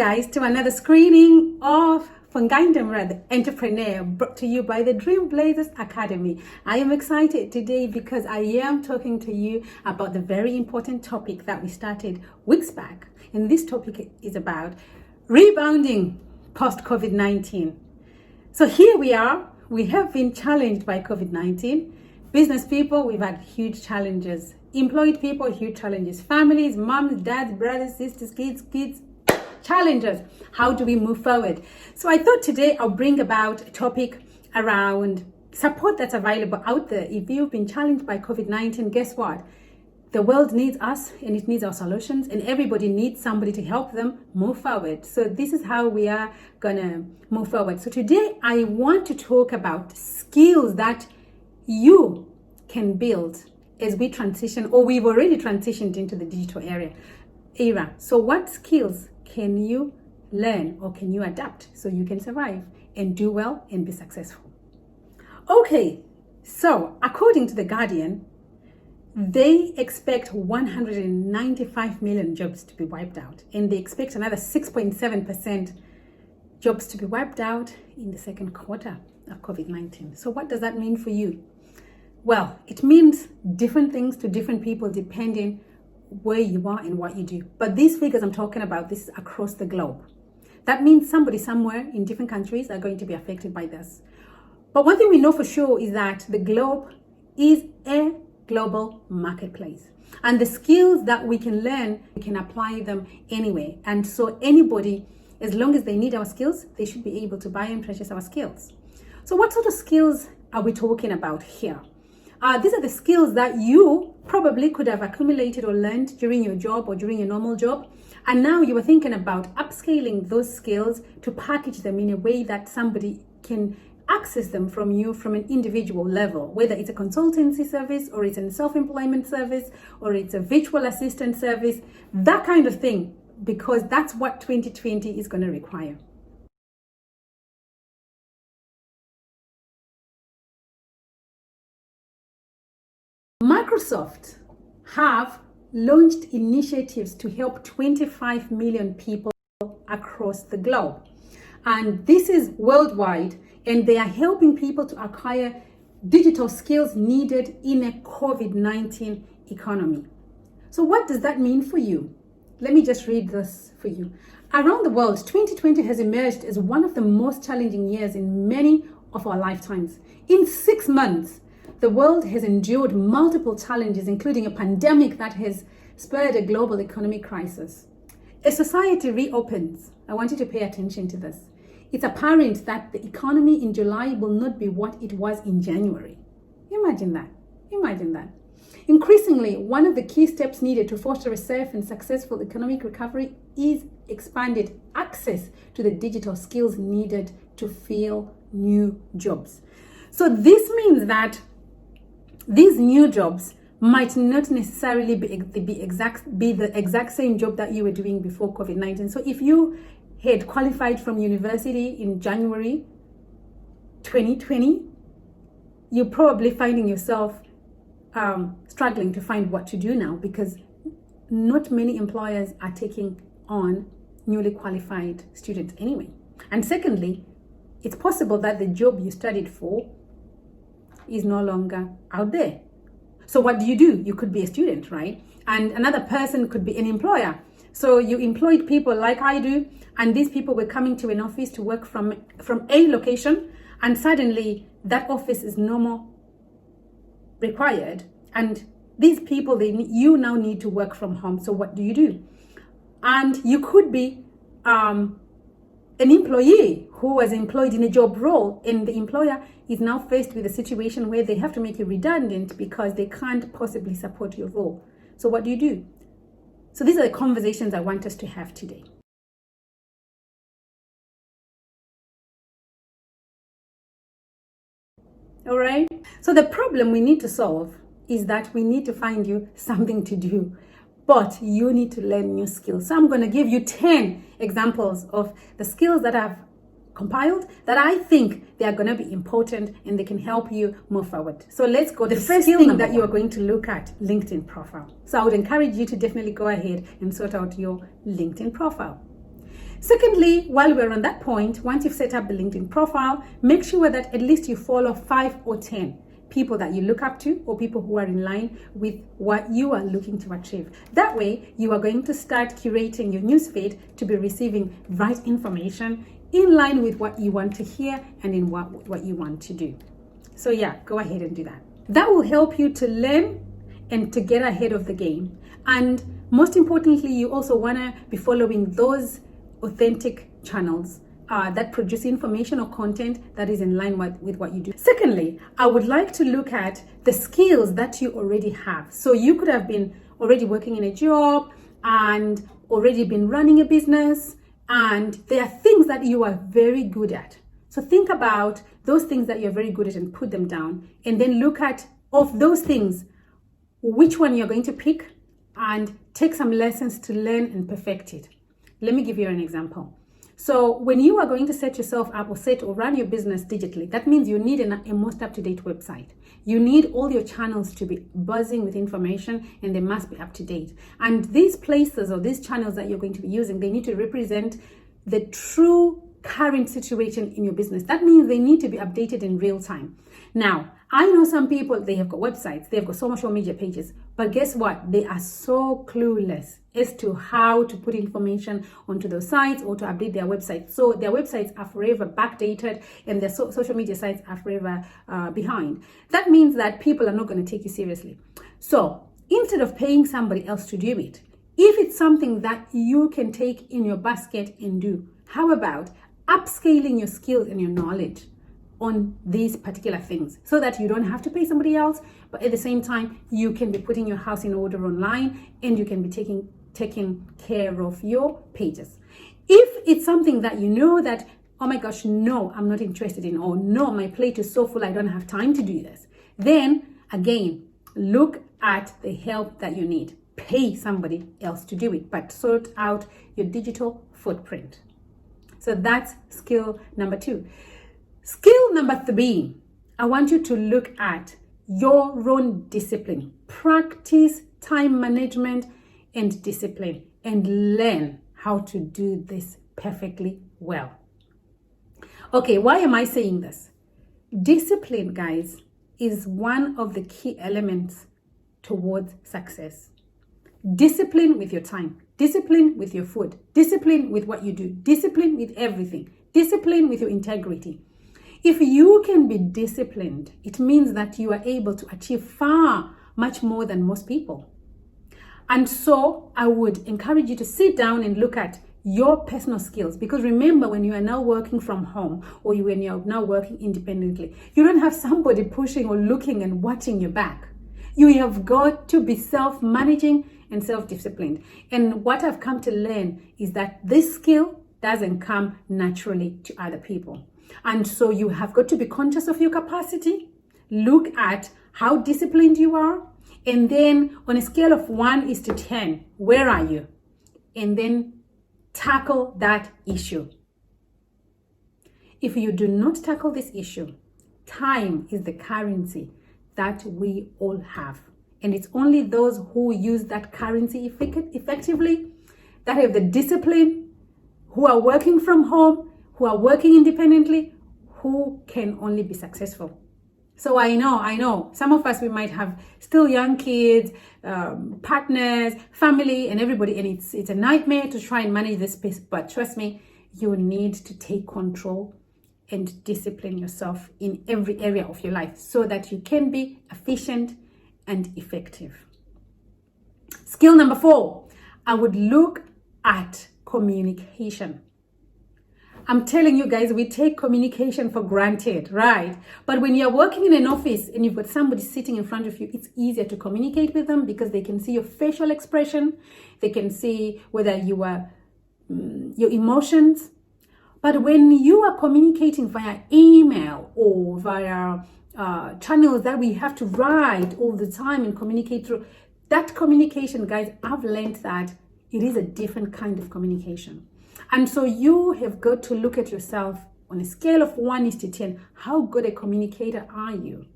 guys to another screening of Fungaindamra, the Entrepreneur, brought to you by the Dream Blazers Academy. I am excited today because I am talking to you about the very important topic that we started weeks back. And this topic is about rebounding post-COVID-19. So here we are. We have been challenged by COVID-19. Business people, we've had huge challenges. Employed people, huge challenges. Families, moms, dads, brothers, sisters, kids, challenges. How do we move forward? So I thought today I'll bring about a topic around support that's available out there. If you've been challenged by COVID-19, guess what? The world needs us and it needs our solutions, and everybody needs somebody to help them move forward. So this is how we are gonna move forward. So today I want to talk about skills that you can build as we transition, or we've already transitioned into the digital era. So what skills can you learn or can you adapt so you can survive and do well and be successful? Okay, so according to The Guardian, they expect 195 million jobs to be wiped out, and they expect another 6.7% jobs to be wiped out in the second quarter of COVID-19. So what does that mean for you? Well, it means different things to different people depending where you are and what you do. But these figures I'm talking about, this is across the globe. That means somebody somewhere in different countries are going to be affected by this. But one thing we know for sure is that the globe is a global marketplace. And the skills that we can learn, we can apply them anywhere. And so anybody, as long as they need our skills, they should be able to buy and purchase our skills. So what sort of skills are we talking about here? These are the skills that you probably could have accumulated or learned during your job or during your normal job. And now you are thinking about upscaling those skills to package them in a way that somebody can access them from you from an individual level, whether it's a consultancy service or it's a self-employment service or it's a virtual assistant service, that kind of thing, because that's what 2020 is going to require. Microsoft have launched initiatives to help 25 million people across the globe. And this is worldwide, and they are helping people to acquire digital skills needed in a COVID-19 economy. So what does that mean for you? Let me just read this for you. Around the world, 2020 has emerged as one of the most challenging years in many of our lifetimes. In 6 months, the world has endured multiple challenges, including a pandemic that has spurred a global economic crisis. As society reopens, I want you to pay attention to this. It's apparent that the economy in July will not be what it was in January. Imagine that. Imagine that. Increasingly, one of the key steps needed to foster a safe and successful economic recovery is expanded access to the digital skills needed to fill new jobs. So this means that these new jobs might not necessarily be the exact same job that you were doing before COVID-19. So if you had qualified from university in January 2020, you're probably finding yourself struggling to find what to do now, because not many employers are taking on newly qualified students anyway. And secondly, it's possible that the job you studied for is no longer out there. So what do? You could be a student, right? And another person could be an employer. So you employed people like I do, and these people were coming to an office to work from a location, and suddenly that office is no more required. And these people, you now need to work from home. So what do? And you could be an employee who was employed in a job role, and the employer is now faced with a situation where they have to make you redundant because they can't possibly support your role. So what do? So these are the conversations I want us to have today. All right. So the problem we need to solve is that we need to find you something to do, but you need to learn new skills. So I'm going to give you 10 examples of the skills that I've compiled that I think they are going to be important and they can help you move forward. So let's go. The first thing that you are going to look at, LinkedIn profile. So I would encourage you to definitely go ahead and sort out your LinkedIn profile. Secondly, while we're on that point, once you've set up the LinkedIn profile, make sure that at least you follow 5 or 10 people that you look up to, or people who are in line with what you are looking to achieve. That way, you are going to start curating your newsfeed to be receiving right information in line with what you want to hear and in what you want to do. So yeah, go ahead and do that. That will help you to learn and to get ahead of the game. And most importantly, you also want to be following those authentic channels that produce information or content that is in line with what you do. Secondly, I would like to look at the skills that you already have. So you could have been already working in a job and already been running a business, and there are things that you are very good at. So think about those things that you're very good at and put them down, and then look at, of those things, which one you're going to pick and take some lessons to learn and perfect it. Let me give you an example. So when you are going to set yourself up or run your business digitally, that means you need a most up-to-date website. You need all your channels to be buzzing with information, and they must be up to date. And these places or these channels that you're going to be using, they need to represent the true current situation in your business. That means they need to be updated in real time. Now, I know some people, they have got websites, they've got social media pages, but guess what? They are so clueless as to how to put information onto those sites or to update their websites. So their websites are forever backdated, and their social media sites are forever behind. That means that people are not going to take you seriously. So instead of paying somebody else to do it, if it's something that you can take in your basket and do, how about upscaling your skills and your knowledge on these particular things, so that you don't have to pay somebody else, but at the same time, you can be putting your house in order online, and you can be taking care of your pages. If it's something that you know that, oh my gosh, no, I'm not interested in, or no, my plate is so full, I don't have time to do this, then again, look at the help that you need. Pay somebody else to do it, but sort out your digital footprint. So that's skill number 2. Skill number 3, I want you to look at your own discipline. Practice time management and discipline, and learn how to do this perfectly well. Okay, why am I saying this? Discipline, guys, is one of the key elements towards success. Discipline with your time, discipline with your food, discipline with what you do, discipline with everything, discipline with your integrity. If you can be disciplined, it means that you are able to achieve far much more than most people. And so I would encourage you to sit down and look at your personal skills, because remember, when you are now working from home, or when you're now working independently, you don't have somebody pushing or looking and watching your back. You have got to be self-managing and self-disciplined. And what I've come to learn is that this skill doesn't come naturally to other people. And so you have got to be conscious of your capacity, look at how disciplined you are, and then on a scale of 1:10, where are you? And then tackle that issue. If you do not tackle this issue, time is the currency that we all have. And it's only those who use that currency effectively, that have the discipline, who are working from home, who are working independently, who can only be successful. So I know, some of us, we might have still young kids, partners, family, and everybody, and it's a nightmare to try and manage this space. But trust me, you need to take control and discipline yourself in every area of your life so that you can be efficient and effective. Skill number 4, I would look at communication. I'm telling you guys, we take communication for granted, right? But when you're working in an office and you've got somebody sitting in front of you, it's easier to communicate with them because they can see your facial expression. They can see whether you are your emotions. But when you are communicating via email or via channels that we have to write all the time and communicate through, that communication, guys, I've learned that it is a different kind of communication. And so you have got to look at yourself on a scale of 1:10. How good a communicator are you?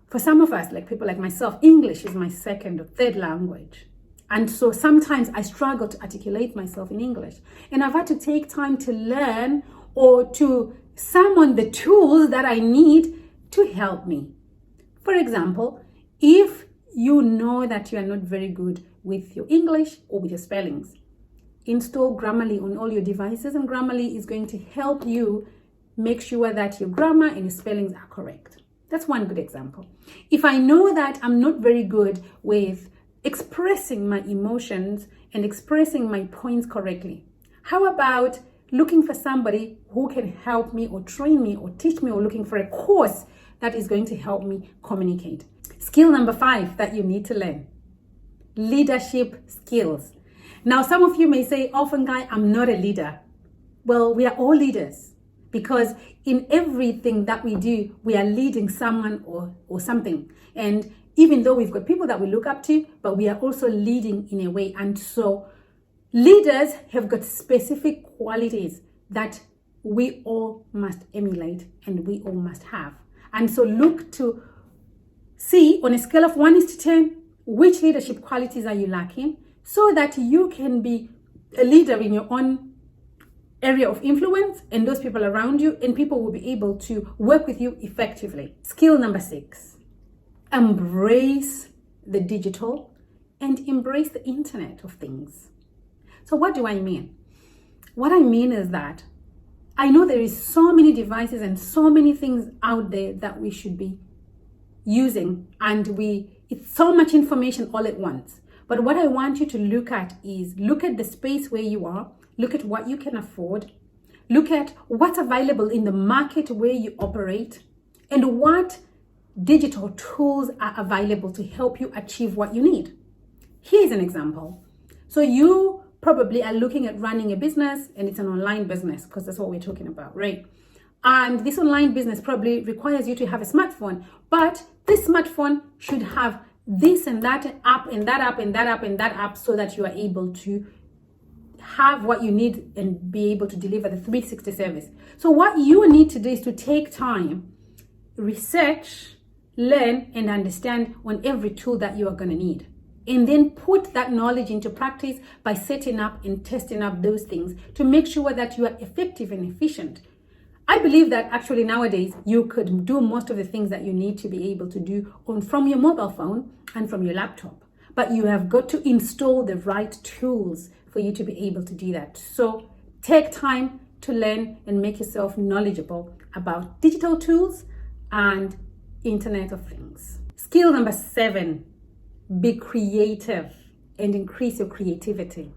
For some of us, like people like myself, English is my second or third language. And so sometimes I struggle to articulate myself in English. And I've had to take time to learn or to summon the tools that I need to help me. For example, if you know that you are not very good with your English or with your spellings, install Grammarly on all your devices, and Grammarly is going to help you make sure that your grammar and your spellings are correct. That's one good example. If I know that I'm not very good with expressing my emotions and expressing my points correctly, how about looking for somebody who can help me or train me or teach me, or looking for a course that is going to help me communicate? Skill number 5 that you need to learn: leadership skills. Now, some of you may say, "Oh, Fungai, I'm not a leader." Well, we are all leaders, because in everything that we do, we are leading someone or something. And even though we've got people that we look up to, but we are also leading in a way. And so leaders have got specific qualities that we all must emulate and we all must have. And so look to see on a scale of 1:10, which leadership qualities are you lacking, so that you can be a leader in your own area of influence and those people around you, and people will be able to work with you effectively. Skill number 6, embrace the digital and embrace the Internet of Things. So what do I mean? What I mean is that I know there is so many devices and so many things out there that we should be using, and it's so much information all at once. But what I want you to look at is, look at the space where you are, look at what you can afford, look at what's available in the market where you operate, and what digital tools are available to help you achieve what you need. Here's an example. So you probably are looking at running a business, and it's an online business, because that's what we're talking about, right? And this online business probably requires you to have a smartphone, but this smartphone should have this and that app and that app and that app and that app, so that you are able to have what you need and be able to deliver the 360 service. So what you need to do is to take time, research, learn, and understand on every tool that you are going to need. And then put that knowledge into practice by setting up and testing up those things to make sure that you are effective and efficient. I believe that actually nowadays you could do most of the things that you need to be able to do from your mobile phone and from your laptop. But you have got to install the right tools for you to be able to do that. So take time to learn and make yourself knowledgeable about digital tools and Internet of Things. Skill number 7, be creative and increase your creativity.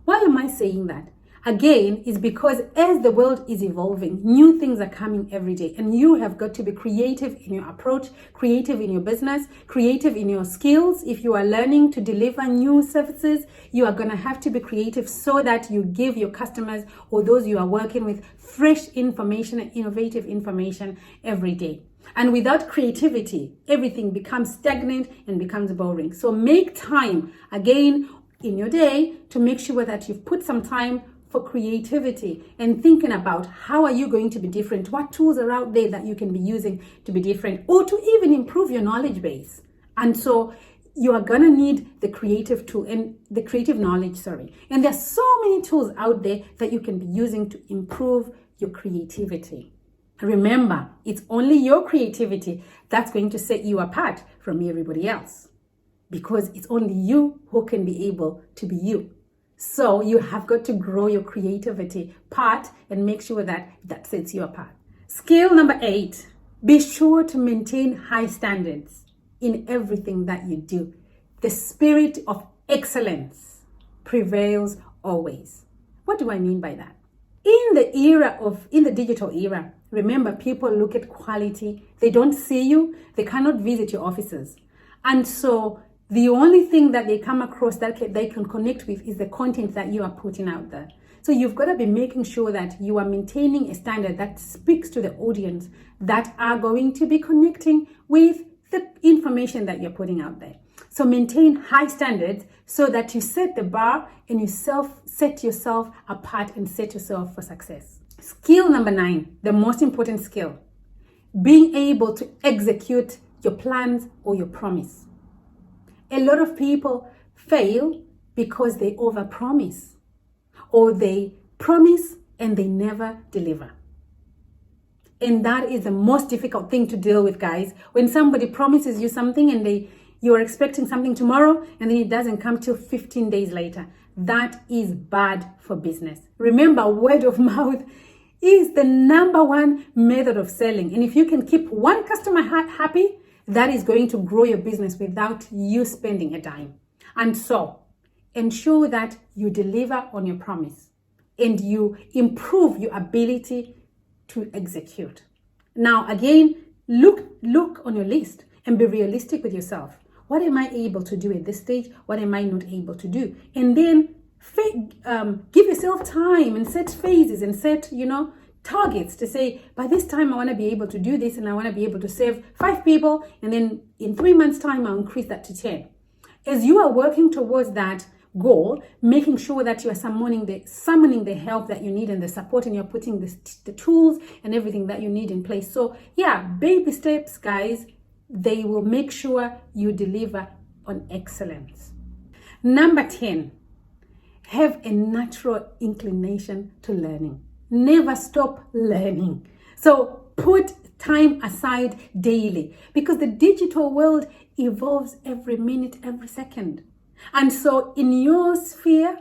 Why am I saying that? Again, is because as the world is evolving, new things are coming every day, and you have got to be creative in your approach, creative in your business, creative in your skills. If you are learning to deliver new services, you are going to have to be creative so that you give your customers or those you are working with fresh information and innovative information every day. And without creativity, everything becomes stagnant and becomes boring. So make time again in your day to make sure that you've put some time for creativity and thinking about how are you going to be different, what tools are out there that you can be using to be different, or to even improve your knowledge base. And so you are going to need the creative tool and the creative knowledge, and there's so many tools out there that you can be using to improve your creativity. Remember, it's only your creativity that's going to set you apart from everybody else, because it's only you who can be able to be you. So you have got to grow your creativity part and make sure that that sets you apart. Skill number 8, be sure to maintain high standards in everything that you do. The spirit of excellence prevails always. What do I mean by that? In the digital era, remember, people look at quality. They don't see you. They cannot visit your offices. And so the only thing that they come across that they can connect with is the content that you are putting out there. So you've got to be making sure that you are maintaining a standard that speaks to the audience that are going to be connecting with the information that you're putting out there. So maintain high standards so that you set the bar and you set yourself apart and set yourself for success. Skill number 9, the most important skill, being able to execute your plans or your promise. A lot of people fail because they overpromise, or they promise and they never deliver. And that is the most difficult thing to deal with, guys. When somebody promises you something and you are expecting something tomorrow and then it doesn't come till 15 days later. That is bad for business. Remember, word of mouth is the number one method of selling. And if you can keep one customer happy, that is going to grow your business without you spending a dime. And so, ensure that you deliver on your promise and you improve your ability to execute. Now, again, look on your list and be realistic with yourself. What am I able to do at this stage? What am I not able to do? And then give yourself time and set phases and set, targets to say, by this time I want to be able to do this and I want to be able to serve 5 people. And then in 3 months' time, I'll increase that to 10. As you are working towards that goal, making sure that you are summoning the help that you need and the support, and you're putting the tools and everything that you need in place. So yeah, baby steps, guys, they will make sure you deliver on excellence. Number 10, have a natural inclination to learning. Never stop learning. So put time aside daily, because the digital world evolves every minute, every second. And so in your sphere,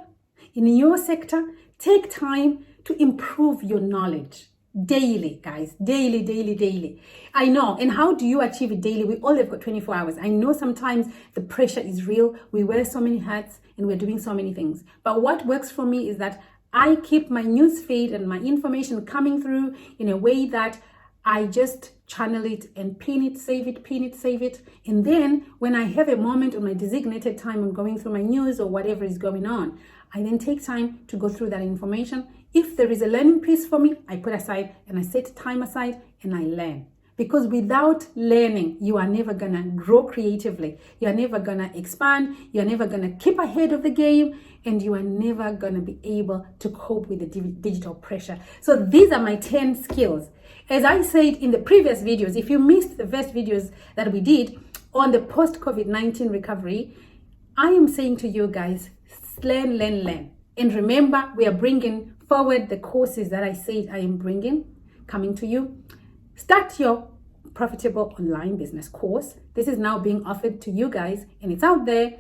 in your sector, take time to improve your knowledge daily, guys. Daily. I know. And how do you achieve it daily? We all have got 24 hours. I know sometimes the pressure is real. We wear so many hats and we're doing so many things. But what works for me is that I keep my news feed and my information coming through in a way that I just channel it and pin it, save it. And then when I have a moment on my designated time, I'm going through my news or whatever is going on, I then take time to go through that information. If there is a learning piece for me, I put aside and I set time aside and I learn. Because without learning, you are never gonna grow creatively. You are never gonna expand. You are never gonna keep ahead of the game, and you are never gonna be able to cope with the digital pressure. So these are my 10 skills. As I said in the previous videos, if you missed the first videos that we did on the post-COVID-19 recovery, I am saying to you guys, learn. And remember, we are bringing forward the courses that I said I am coming to you. Start your profitable online business course. This is now being offered to you guys and it's out there.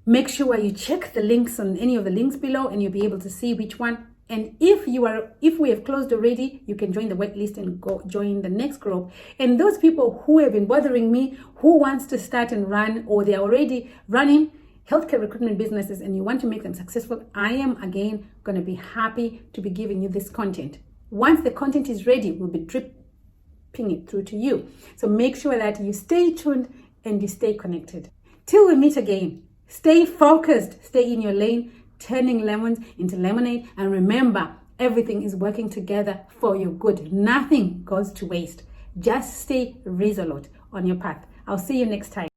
Make sure you check the links on any of the links below and you'll be able to see which one. And if we have closed already, you can join the wait list and go join the next group. And those people who have been bothering me, who wants to start and run, or they're already running healthcare recruitment businesses and you want to make them successful, I am again going to be happy to be giving you this content. Once the content is ready, we'll be dripping it through to you. So make sure that you stay tuned and you stay connected. Till we meet again, stay focused, stay in your lane, turning lemons into lemonade. And remember, everything is working together for your good. Nothing goes to waste. Just stay resolute on your path. I'll see you next time.